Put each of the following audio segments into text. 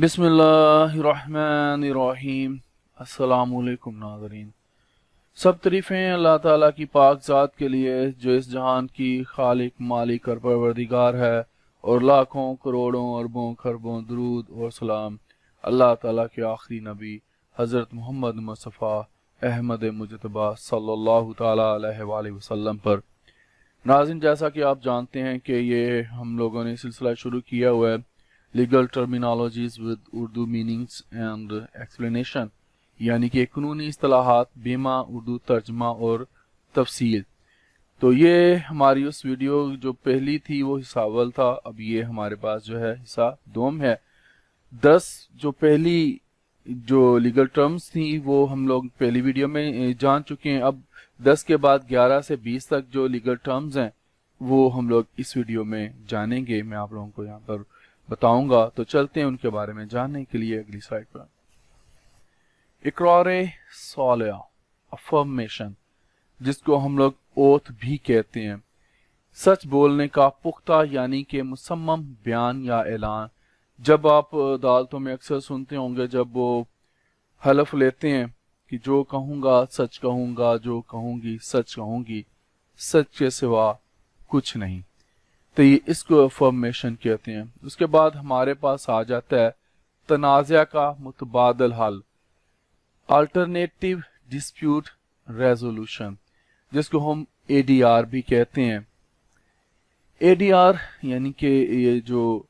बिस्मिल्लाहिर्रहमानिर्रहीम। अस्सलामुअलैकुम नाज़रीन। सब तारीफ़ें अल्लाह ताला की पाक ज़ात के लिए जो इस जहान की खालिक मालिक और परवरदिगार है, और लाखों करोड़ों अरबों खरबों दरूद और सलाम अल्लाह ताला के आखिरी नबी हज़रत मोहम्मद मुस्तफ़ा अहमद मुजतबा सल्लल्लाहु ताला अलैहि वसल्लम पर। नाज़रीन, जैसा कि आप जानते हैं कि ये हम लोगों ने सिलसिला शुरू किया हुआ है legal terminologies with Urdu meanings and explanation, यानी कि कानूनी इस्तिलाहात बीमा उर्दू तर्जमा और तफसील। तो ये हमारी उस वीडियो जो पहली थी वो हिस्सा अव्वल था। अब ये हमारे पास जो है हिस्सा दोम है। 10 जो पहली जो लीगल टर्म्स थी वो हम लोग पहली वीडियो में जान चुके हैं। अब 10 के बाद 11 से 20 तक जो लीगल टर्म्स हैं वो हम लोग इस वीडियो में जानेंगे। मैं आप लोगों को यहाँ पर बताऊंगा, तो चलते हैं उनके बारे में जानने के लिए अगली स्लाइड पर। इकरार सालिया, अफर्मेशन, जिसको हम लोग ओथ भी कहते हैं, सच बोलने का पुख्ता यानी कि मुसम्मम बयान या ऐलान। जब आप अदालतों में अक्सर सुनते होंगे जब वो हलफ लेते हैं कि जो कहूँगा सच कहूँगा, जो कहूँगी सच कहूँगी, सच के सिवा कुछ नहीं, तो ये इसको अफर्मेशन कहते हैं। उसके बाद हमारे पास आ जाता है तनाज़ा का मुतबादल हल, अल्टरनेटिव डिस्प्यूट रेजोल्यूशन, जिसको हम एडीआर भी कहते हैं। एडीआर यानी कि ये जो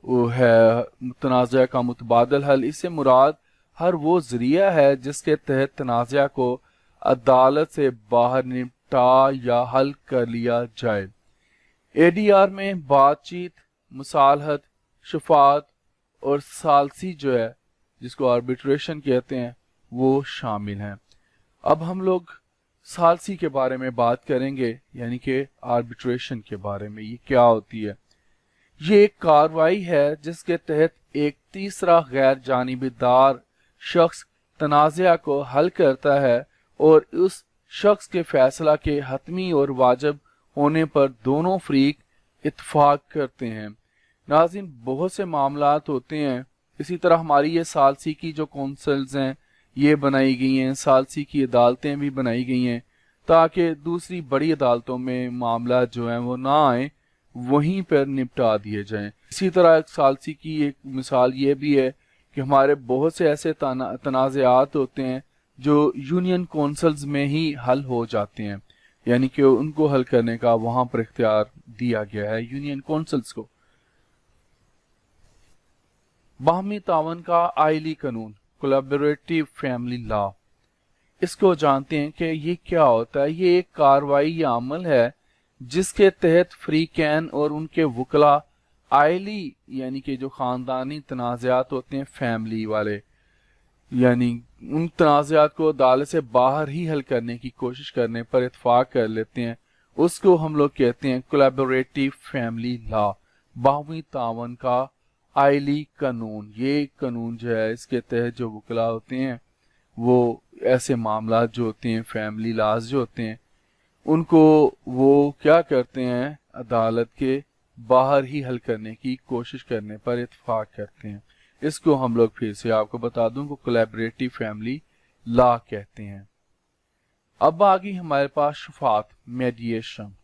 वो है तनाज़ा का मुतबादल हल, इससे मुराद हर वो जरिया है जिसके तहत तनाज़ा को अदालत से बाहर निपटा या हल कर लिया जाए। एडीआर में बातचीत, मुसालहत, शफात और सालसी जो है जिसको आर्बिट्रेशन कहते हैं वो शामिल हैं। अब हम लोग सालसी के बारे में बात करेंगे, यानी कि आर्बिट्रेशन के बारे में। ये क्या होती है? ये एक कार्रवाई है जिसके तहत एक तीसरा गैर जानिबदार शख्स तनाज़ा को हल करता है और उस शख्स के फैसला के हतमी और वाजिब होने पर दोनों फरीक इत्तफाक करते हैं। नाज़रीन, बहुत से मामलात होते हैं। इसी तरह हमारी ये सालसी की जो कौंसल्स हैं ये बनाई गई हैं, सालसी की अदालतें भी बनाई गई हैं ताकि दूसरी बड़ी अदालतों में मामला जो हैं वो ना आए, वहीं पर निपटा दिए जाएं। इसी तरह सालसी की एक मिसाल ये भी है कि हमारे बहुत से ऐसे तनाज़ात होते हैं जो यूनियन कौंसल्स में ही हल हो जाते हैं, यानी कि उनको हल करने का वहां पर इख्तियार दिया गया है यूनियन कौंसल्स को। बाहमी तावन का आइली कानून, कोलैबोरेटिव फैमिली लॉ, इसको जानते हैं कि ये क्या होता है। ये एक कार्रवाई या अमल है जिसके तहत फरीकैन और उनके वकला आइली यानी कि जो खानदानी तनाज़ात होते हैं फैमिली वाले, यानी उन तनाज़ात को अदालत से बाहर ही हल करने की कोशिश करने पर इत्तफाक कर लेते हैं। उसको हम लोग कहते हैं कोलैबोरेटिव फैमिली लॉ, बाहमी तावन का आइली कानून। ये कानून जो है इसके तहत जो वकला होते हैं वो ऐसे मामला जो होते हैं फैमिली लॉज जो होते हैं उनको वो क्या करते हैं, अदालत के बाहर ही हल करने की कोशिश करने पर इत्तफाक करते हैं। इसको हम लोग फिर से आपको बता दूं को कोलैबोरेटिव फैमिली लॉ कहते हैं। अब आ गई हमारे पास शफात, मेडिएशन।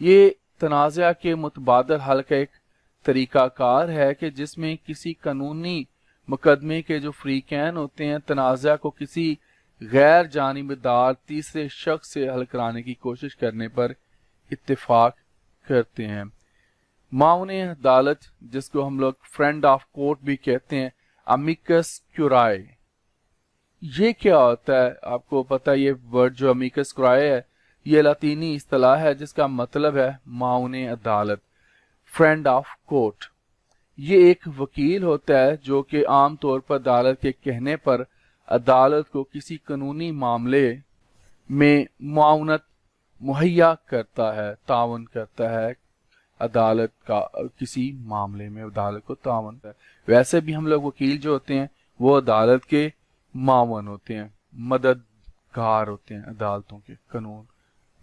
ये तनाज़ा के मुतबादल हल का एक तरीकाकार है कि जिसमें किसी कानूनी मुकदमे के जो फरीकैन होते हैं तनाज़ा को किसी गैर जानिबदार तीसरे शख्स से हल कराने की कोशिश करने पर इत्तेफाक करते हैं। माउने अदालत, जिसको हम लोग फ्रेंड ऑफ कोर्ट भी कहते हैं, अमिकस क्यूराई। ये क्या होता है? आपको पता है ये वर्ड जो अमिकस क्यूराई है ये लातीनी इस्तिलाह है जिसका मतलब है माउने अदालत, फ्रेंड ऑफ कोर्ट। ये एक वकील होता है जो कि आम तौर पर अदालत के कहने पर अदालत को किसी कानूनी मामले में मुआवनत मुहैया करता है, तावन करता है। अदालत का किसी मामले में अदालत को तावन करता है। वैसे भी हम लोग वकील जो होते हैं वो अदालत के मावन होते हैं, मददगार होते हैं अदालतों के कानून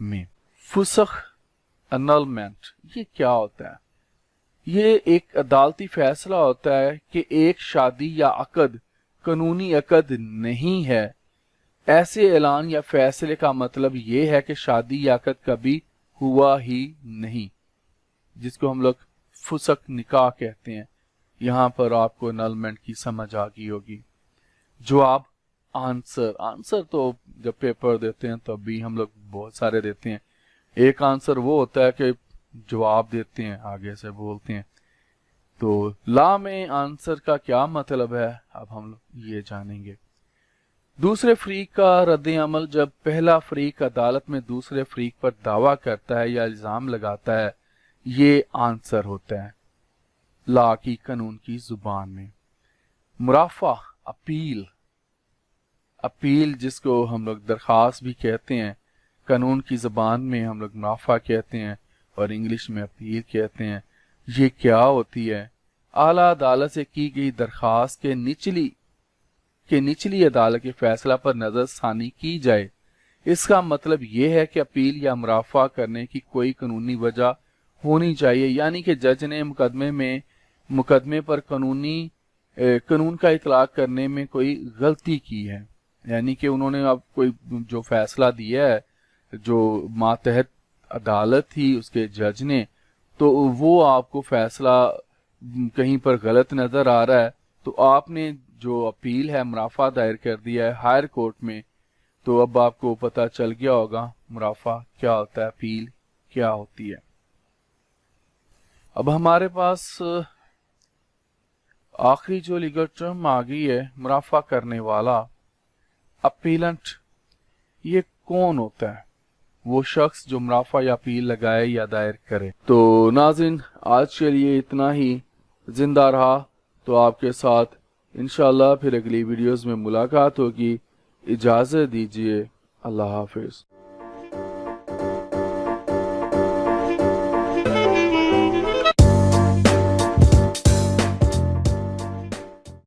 में। फुसख, annulment, ये क्या होता है? یہ ایک عدالتی فیصلہ ہوتا ہے کہ ایک شادی یا عقد قانونی عقد نہیں ہے۔ ایسے اعلان یا فیصلے کا مطلب یہ ہے کہ شادی یا عقد کبھی ہوا ہی نہیں، جس کو ہم لوگ فسق نکاح کہتے ہیں۔ یہاں پر آپ کو نلمنٹ کی سمجھ آ گئی ہوگی۔ جواب آنسر تو جب پیپر دیتے ہیں تب بھی ہم لوگ بہت سارے دیتے ہیں۔ ایک آنسر وہ ہوتا ہے کہ جواب دیتے ہیں، آگے سے بولتے ہیں۔ تو لا میں آنسر کا کیا مطلب ہے اب ہم لوگ یہ جانیں گے۔ دوسرے فریق کا رد عمل: جب پہلا فریق عدالت میں دوسرے فریق پر دعویٰ کرتا ہے یا الزام لگاتا ہے، یہ آنسر ہوتا ہے لا کی قانون کی زبان میں۔ مرافع اپیل جس کو ہم لوگ درخواست بھی کہتے ہیں، قانون کی زبان میں ہم لوگ مرافع کہتے ہیں اور انگلش میں اپیل کہتے ہیں۔ یہ کیا ہوتی ہے؟ اعلیٰ عدالت سے کی گئی درخواست کے نچلی عدالت کے فیصلہ پر نظر ثانی کی جائے۔ اس کا مطلب یہ ہے کہ اپیل یا مرافع کرنے کی کوئی قانونی وجہ ہونی چاہیے، یعنی کہ جج نے مقدمے پر قانون کا اطلاق کرنے میں کوئی غلطی کی ہے، یعنی کہ انہوں نے اب کوئی جو فیصلہ دیا ہے جو ماتحت عدالت تھی اس کے جج نے، تو وہ آپ کو فیصلہ کہیں پر غلط نظر آ رہا ہے، تو آپ نے جو اپیل ہے مرافع دائر کر دیا ہے ہائر کورٹ میں، تو اب آپ کو پتہ چل گیا ہوگا مرافع کیا ہوتا ہے، اپیل کیا ہوتی ہے۔ اب ہمارے پاس آخری جو لیگل ٹرم آ گئی ہے، مرافع کرنے والا، اپیلنٹ۔ یہ کون ہوتا ہے؟ وہ شخص جو مرافع یا اپیل لگائے یا دائر کرے۔ تو ناظرین، آج کے لیے اتنا ہی۔ زندہ رہا تو آپ کے ساتھ انشاءاللہ پھر اگلی ویڈیوز میں ملاقات ہوگی۔ اجازت دیجیے، اللہ حافظ۔